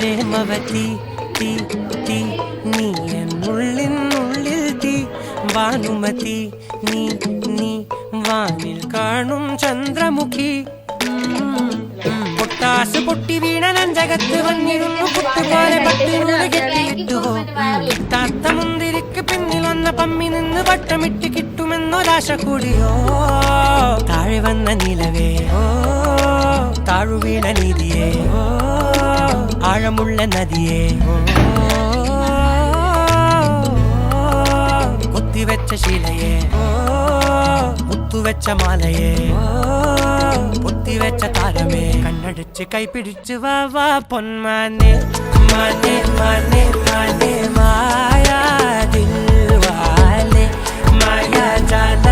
പ്രേമവതി തീ തീ നീ എന്നുള്ളിനുള്ളിൽ തീ ഭാനുമതി നീ നീ വാനിൽ കാണും ചന്ദ്രമുഖി പൊട്ടാസ് പൊട്ടി വീണ നഞ്ചകത്ത് വന്നിരുന്നു കുത്തുപോലെ പട്ടിനൂല് കെട്ടിയിട്ടുവോ താത്ത മുന്തിരിക്ക് പിന്നിൽ വന്ന പമ്മി നിന്ന് വട്ടമിട്ട് കിട്ടുമെന്നൊരാശ കൂടിയോ താഴെ വന്ന നിലവേ ഓ താഴു വീണ നീതിയേ ഓ ആഴമുള്ള നദിയേ കൊത്തിവെച്ച ശീലയെ മുത്തുവെച്ച മാലയെ പൊത്തിവെച്ച താരമേ കണ്ണടിച്ച് കൈപിടിച്ച് വാ വാ പൊന്മാനെ മാനെ മാനെ മാനെ മായാ ദിൽവാലെ മായാ ജാല